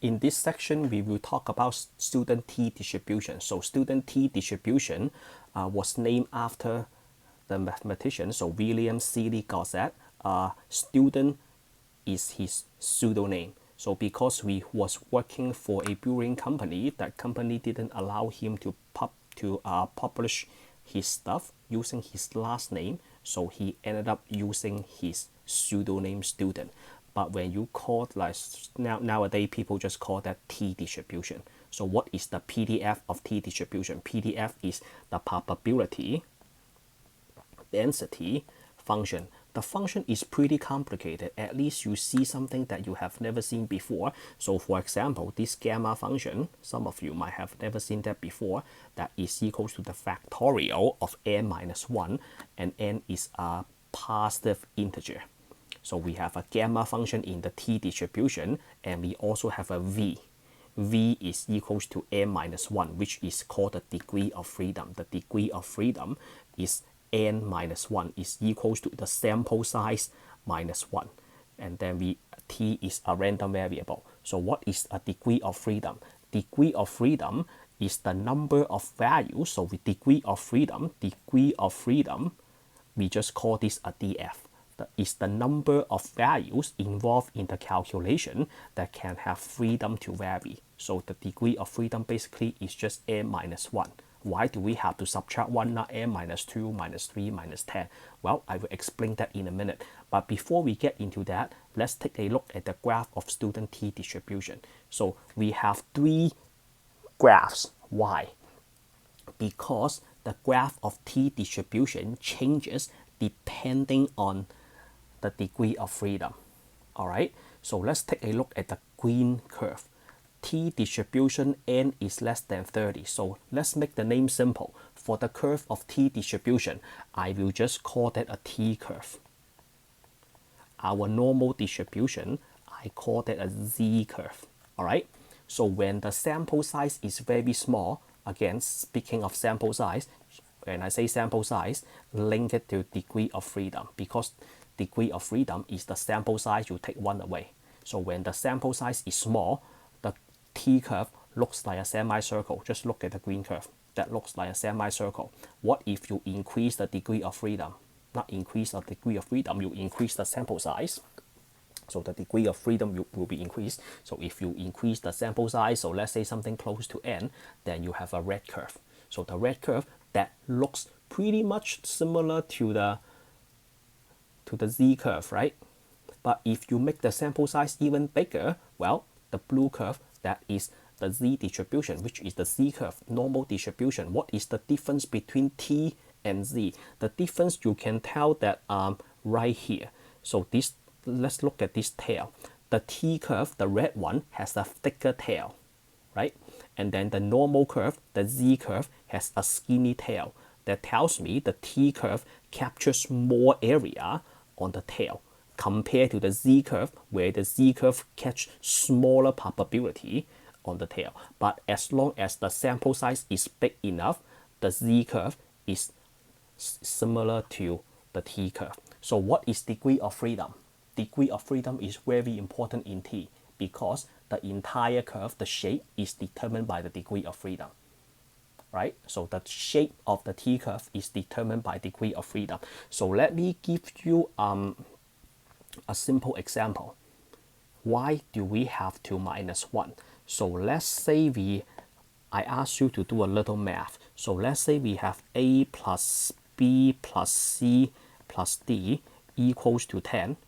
In this section, we will talk about student t distribution. So student t distribution was named after the mathematician, so William Seeley Gosset. Student is his pseudonym. So because we was working for a brewing company, that company didn't allow him to publish his stuff using his last name, so he ended up using his pseudonym student. But when you call, like nowadays people just call that t distribution. So what is the PDF of t distribution? PDF is the probability density function. The function is pretty complicated. At least you see something that you have never seen before. So for example, this gamma function, some of you might have never seen that before, that is equals to the factorial of n minus 1, and n is a positive integer. So we have a gamma function in the t distribution, and we also have a v. V is equals to n minus 1, which is called the degree of freedom. The degree of freedom is n minus 1 is equals to the sample size minus 1. And then t is a random variable. So what is a degree of freedom? Degree of freedom is the number of values. So with degree of freedom, we just call this a df. That is the number of values involved in the calculation that can have freedom to vary. So the degree of freedom basically is just n minus 1. Why do we have to subtract 1, not n minus 2, minus 3, minus 10? Well, I will explain that in a minute. But before we get into that, let's take a look at the graph of student t distribution. So we have 3 graphs. Why? Because the graph of t distribution changes depending on the degree of freedom. All right, so let's take a look at the green curve. T distribution n is less than 30. So let's make the name simple. For the curve of t distribution, I will just call that a t curve. Our normal distribution, I call that a z curve. All right, so when the sample size is very small, again, speaking of sample size, when I say sample size, link it to degree of freedom, because degree of freedom is the sample size you take 1 away. So when the sample size is small, the t curve looks like a semicircle. Just look at the green curve. That looks like a semicircle. What if you increase the degree of freedom? Not increase the degree of freedom, you increase the sample size. So the degree of freedom will be increased. So if you increase the sample size, so let's say something close to n, then you have a red curve. So the red curve that looks pretty much similar to the z curve, right? But if you make the sample size even bigger, well, the blue curve, that is the z distribution, which is the z curve, normal distribution. What is the difference between t and z? The difference you can tell that right here. So this, let's look at this tail. The t curve, the red one, has a thicker tail, right? And then the normal curve, the z curve, has a skinny tail. That tells me the t curve captures more area on the tail compared to the z curve, where the z curve catch smaller probability on the tail. But as long as the sample size is big enough, the z curve is similar to the t curve. So what is degree of freedom? Degree of freedom is very important in t, because the entire curve, the shape, is determined by the degree of freedom. Right? So the shape of the t curve is determined by degree of freedom. So let me give you a simple example. Why do we have to minus 1? So let's say I ask you to do a little math. So let's say we have a plus b plus c plus d equals to 10.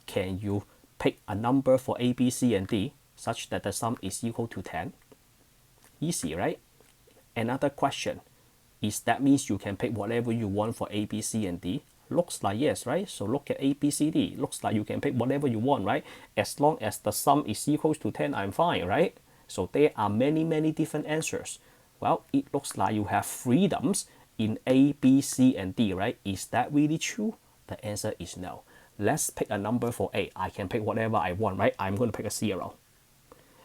Can you pick a number for a, b, c, and d such that the sum is equal to 10? Easy, right? Another question, is that means you can pick whatever you want for a, b, c, and d? Looks like yes, right? So look at a, b, c, d. Looks like you can pick whatever you want, right? As long as the sum is equals to 10, I'm fine, right? So there are many different answers. Well, it looks like you have freedoms in a, b, c, and d, right? Is that really true? The answer is no. Let's pick a number for a. I can pick whatever I want, right? I'm going to pick a 0.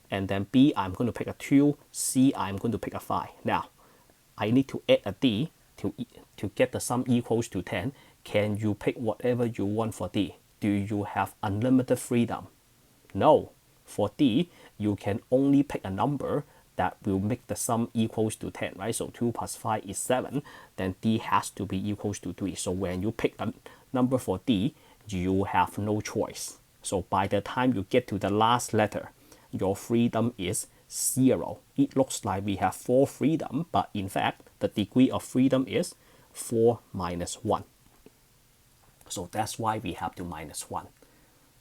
And then b, I'm going to pick a 2. C, I'm going to pick a 5. Now, I need to add a d to get the sum equals to 10. Can you pick whatever you want for d? Do you have unlimited freedom? No. For d, you can only pick a number that will make the sum equals to 10, right? So 2 plus 5 is 7, then D has to be equals to 3. So when you pick a number for D, you have no choice. So by the time you get to the last letter, your freedom is 0. It looks like we have 4 freedom, but in fact, the degree of freedom is 4 minus 1. So that's why we have to minus 1.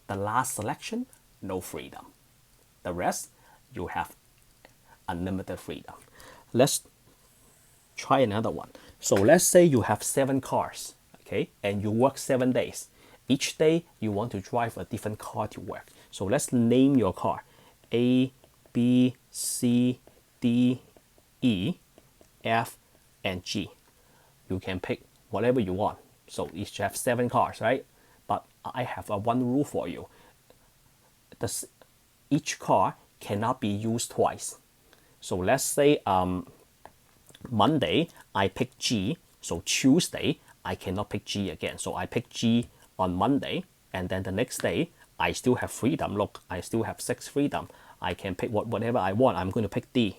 The last selection, no freedom. The rest, you have unlimited freedom. Let's try another one. So let's say you have 7 cars, okay, and you work 7 days. Each day you want to drive a different car to work. So let's name your car A, B, C, D, E, F, and G. You can pick whatever you want. So each have 7 cars, right? But I have a one rule for you. Each car cannot be used twice. So let's say Monday I pick G, so Tuesday I cannot pick G again. So I pick G on Monday, and then the next day I still have freedom. Look, I still have 6 freedom. I can pick whatever I want. I'm going to pick D.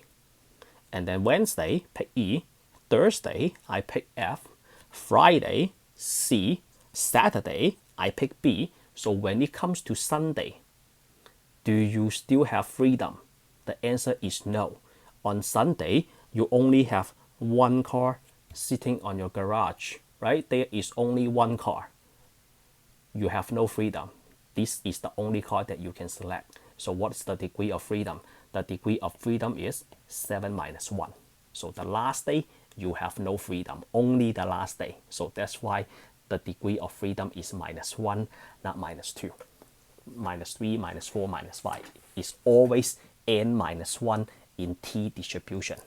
And then Wednesday, pick E. Thursday, I pick F. Friday, C. Saturday, I pick B. So when it comes to Sunday, do you still have freedom? The answer is no. On Sunday, you only have 1 car sitting on your garage, right? There is only 1 car. You have no freedom. This is the only car that you can select. So what's the degree of freedom? The degree of freedom is 7 minus 1. So the last day, you have no freedom, only the last day. So that's why the degree of freedom is minus 1, not minus 2. Minus 3, minus 4, minus 5. It's always n minus 1 in T distribution.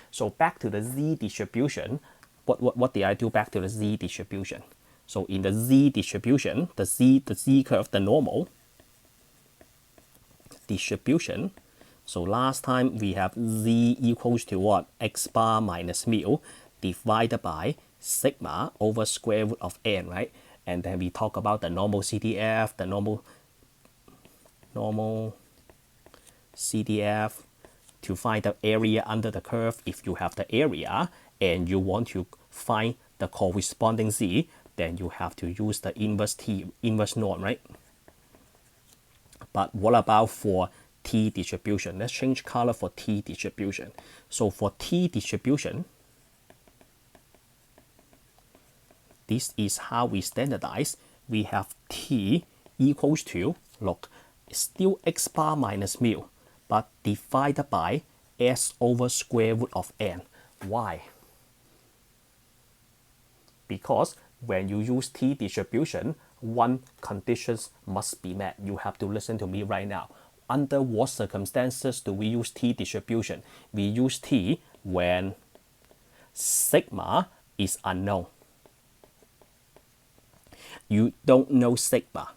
So back to the Z distribution, what did I do back to the Z distribution? So in the Z distribution, the Z curve, the normal distribution. So last time we have Z equals to what? X bar minus mu divided by sigma over square root of n, right? And then we talk about the normal CDF, the normal CDF to find the area under the curve. If you have the area and you want to find the corresponding Z, then you have to use the inverse norm, right? But what about for T distribution? Let's change color for T distribution. So for T distribution, this is how we standardize. We have T equals to, look, still X bar minus mu, but divided by S over square root of n. Why? Because when you use T distribution, one condition must be met. You have to listen to me right now. Under what circumstances do we use T distribution? We use T when sigma is unknown. You don't know sigma.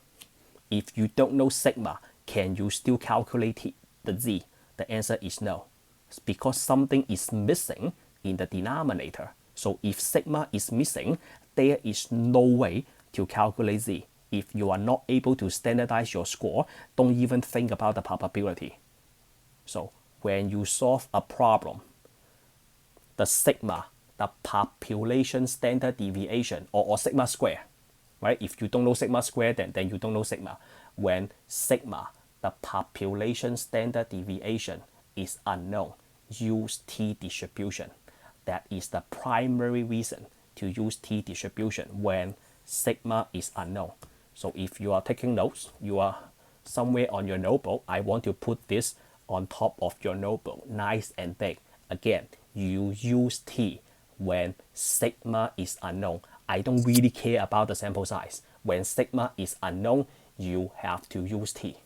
If you don't know sigma, can you still calculate the Z? The answer is no. It's because something is missing in the denominator. So if sigma is missing, there is no way to calculate Z. If you are not able to standardize your score, don't even think about the probability. So when you solve a problem, the sigma, the population standard deviation, or sigma square, right? If you don't know sigma square, then you don't know sigma. When sigma, the population standard deviation, is unknown, use T distribution. That is the primary reason to use T distribution when sigma is unknown. So if you are taking notes, you are somewhere on your notebook, I want to put this on top of your notebook, nice and big. Again, you use T when sigma is unknown. I don't really care about the sample size. When sigma is unknown, you have to use T.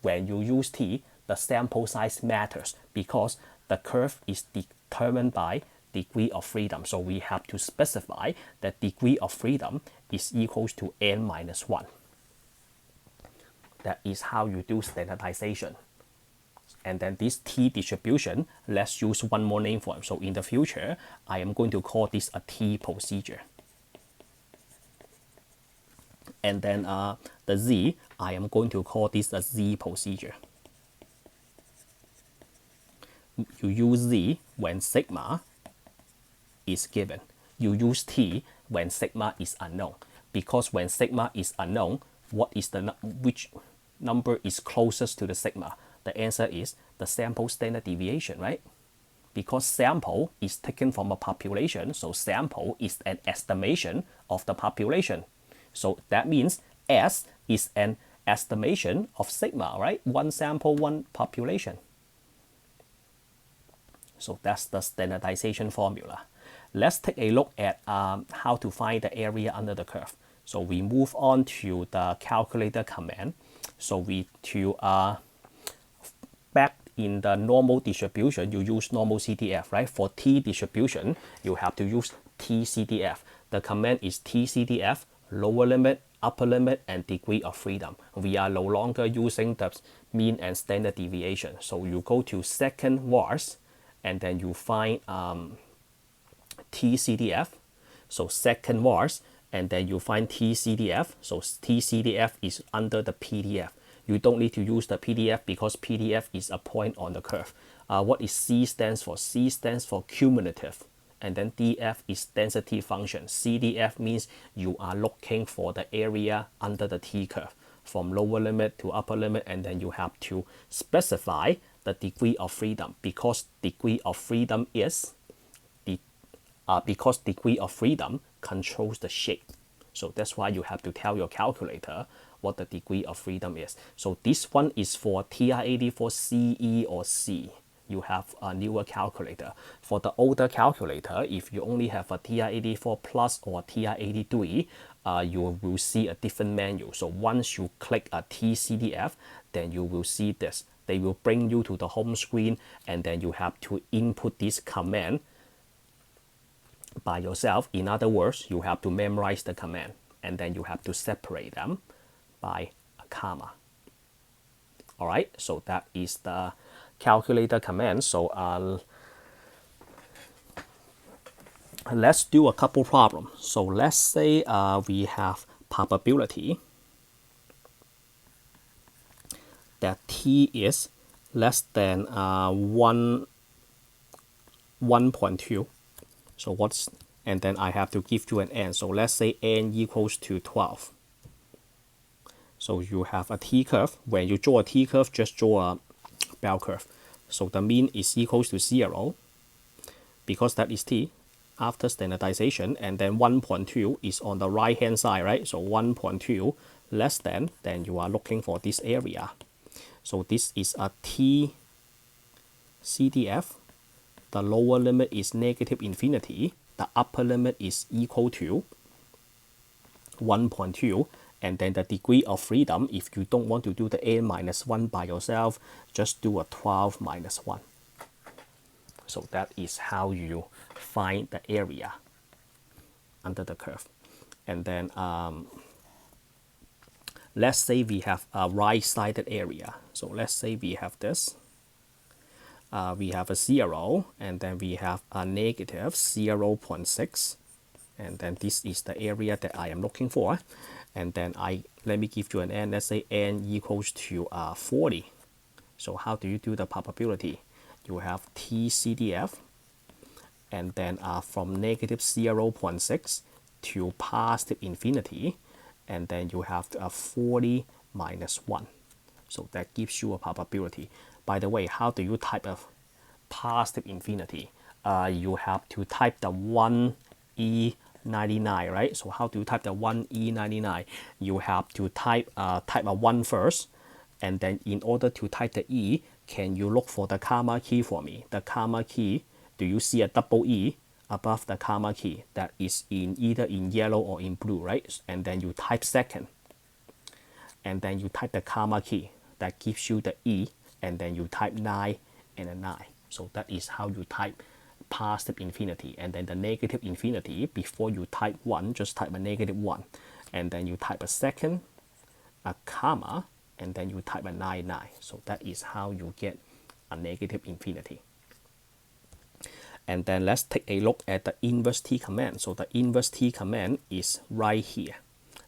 When you use T, the sample size matters because the curve is determined by degree of freedom. So we have to specify that degree of freedom is equals to n minus 1. That is how you do standardization. And then this T distribution, let's use one more name for it. So in the future, I am going to call this a T procedure. And then the Z, I am going to call this a Z procedure. you use Z when sigma is given. You use T when sigma is unknown. Because when sigma is unknown, which number is closest to the sigma? The answer is the sample standard deviation, right? Because sample is taken from a population, so sample is an estimation of the population. So that means S is an estimation of sigma, right? One sample, one population. So that's the standardization formula. Let's take a look at how to find the area under the curve. So we move on to the calculator command. So back in the normal distribution, you use normal CDF, right? For T distribution, you have to use tcdf. The command is tcdf, lower limit, upper limit, and degree of freedom. We are no longer using the mean and standard deviation. So you go to second VARS, and then you find tcdf. So second VARS, and then you find tcdf. So tcdf is under the PDF. You don't need to use the PDF because PDF is a point on the curve. What is C stands for? C stands for cumulative. And then DF is density function. CDF means you are looking for the area under the T curve from lower limit to upper limit, and then you have to specify the degree of freedom because degree of freedom controls the shape. So that's why you have to tell your calculator what the degree of freedom is. So this one is for TR-84 CE or C. You have a newer calculator. For the older calculator, if you only have a TR-84 Plus or TR-83, you will see a different menu. So once you click a tcdf, then you will see this. They will bring you to the home screen, and then you have to input this command by yourself. In other words, you have to memorize the command, and then you have to separate them by a comma. All right, so that is the calculator command. So let's do a couple problems. So let's say we have probability that T is less than 1.2. So and then I have to give you an n. So let's say n equals to 12. So you have a T curve. When you draw a T curve, just draw a bell curve. So the mean is equals to 0 because that is T after standardization, and then 1.2 is on the right hand side, right? So 1.2 less than, then you are looking for this area. So this is a T CDF. The lower limit is negative infinity. The upper limit is equal to 1.2. And then the degree of freedom, if you don't want to do the n minus 1 by yourself, just do a 12 minus 1. So that is how you find the area under the curve. And then let's say we have a right-sided area. So let's say we have this. We have a 0, and then we have a negative 0.6. And then this is the area that I am looking for. And then let me give you an n. Let's say n equals to 40. So how do you do the probability? You have tcdf, and then from negative 0.6 to positive infinity, and then you have 40 minus 1. So that gives you a probability. By the way, how do you type a positive infinity? You have to type the 1e99, right? So how do you type the 1e99? You have to type a 1 first, and then in order to type the e, can you look for the comma key for me? The comma key, do you see a double E above the comma key? That is either in yellow or in blue, right? And then you type second, and then you type the comma key. That gives you the E, and then you type 9 and a 9. So that is how you type positive infinity. And then the negative infinity, before you type 1, just type a negative 1. And then you type a second, a comma, and then you type a 9, 9. So that is how you get a negative infinity. And then let's take a look at the inverse T command. So the inverse T command is right here.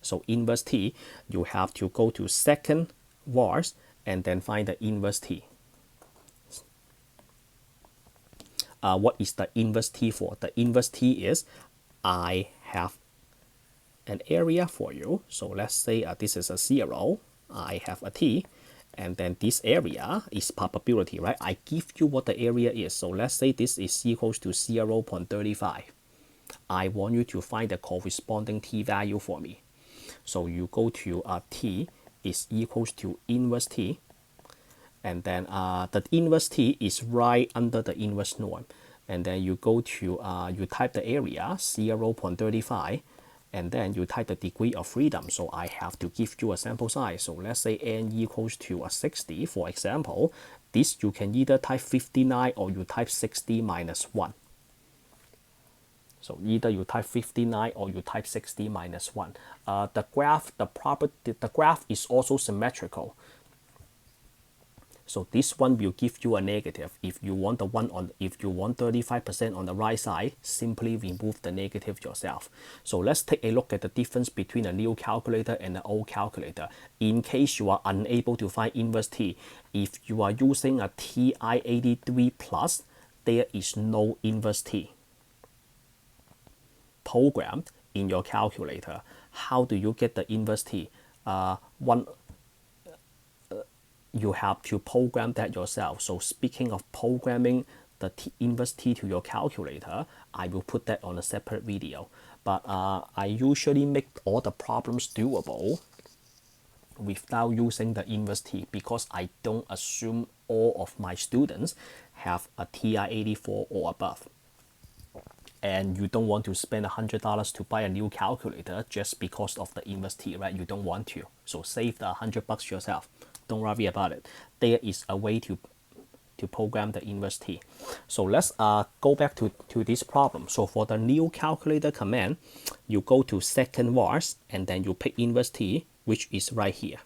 So inverse T, you have to go to second VARS and then find the inverse T. what is the inverse t for? The inverse t is I have an area for you. So let's say this is a 0. I have a t. And then this area is probability, right? I give you what the area is. So let's say this is equals to 0.35. I want you to find the corresponding t value for me. So you go to t is equals to inverse t. And then the inverse t is right under the inverse norm. And then you go to, you type the area, 0.35. And then you type the degree of freedom. So I have to give you a sample size. So let's say n equals to 60, for example. This you can either type 59 or you type 60 minus 1. So either you type 59 or you type 60 minus 1. The graph is also symmetrical. So this one will give you a negative. If you want 35% on the right side, simply remove the negative yourself. So let's take a look at the difference between a new calculator and the old calculator. In case you are unable to find inverse t, if you are using a TI-83 plus, there is no inverse t programmed in your calculator. How do you get the inverse t? You have to program that yourself. So speaking of programming the inverse t to your calculator, I will put that on a separate video. But I usually make all the problems doable without using the inverse t because I don't assume all of my students have a TI-84 or above. And you don't want to spend $100 to buy a new calculator just because of the inverse t, right? You don't want to. So save the $100 yourself. Don't worry about it. There is a way to program the inverse t. So let's go back to this problem. So for the new calculator command, you go to second VARS and then you pick inverse t, which is right here.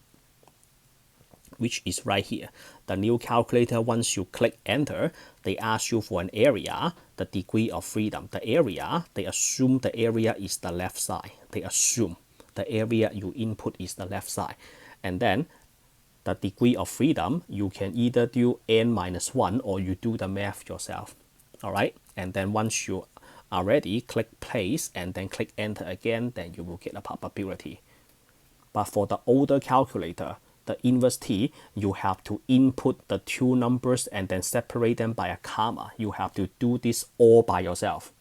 The new calculator, once you click enter, they ask you for an area, the degree of freedom. The area, they assume the area is the left side. They assume the area you input is the left side. And then the degree of freedom, you can either do n-1 or you do the math yourself. All right. And then once you are ready, click place and then click enter again, then you will get a probability. But for the older calculator, the inverse t, you have to input the two numbers and then separate them by a comma. You have to do this all by yourself.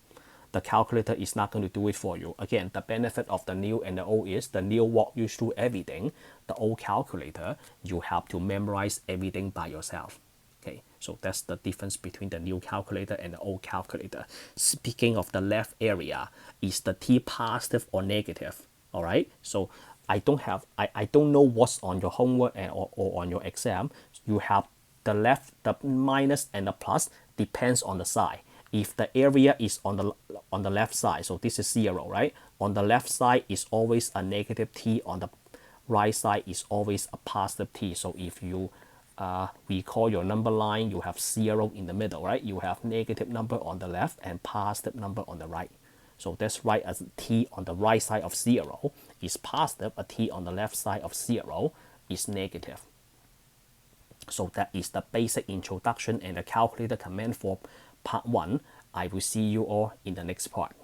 The calculator is not going to do it for you. Again, the benefit of the new and the old is the new walk you through everything. The old calculator, you have to memorize everything by yourself. Okay, so that's the difference between the new calculator and the old calculator. Speaking of the left area, is the t positive or negative? All right, so I don't know what's on your homework or on your exam. You have the left, the minus and the plus depends on the side. If the area is on the left side, so this is 0, right? On the left side is always a negative t. On the right side is always a positive t. So if you recall your number line, you have 0 in the middle, right? You have negative number on the left and positive number on the right. So that's right, as t on the right side of 0 is positive, a t on the left side of 0 is negative. So that is the basic introduction and the calculator command for part 1. I will see you all in the next part.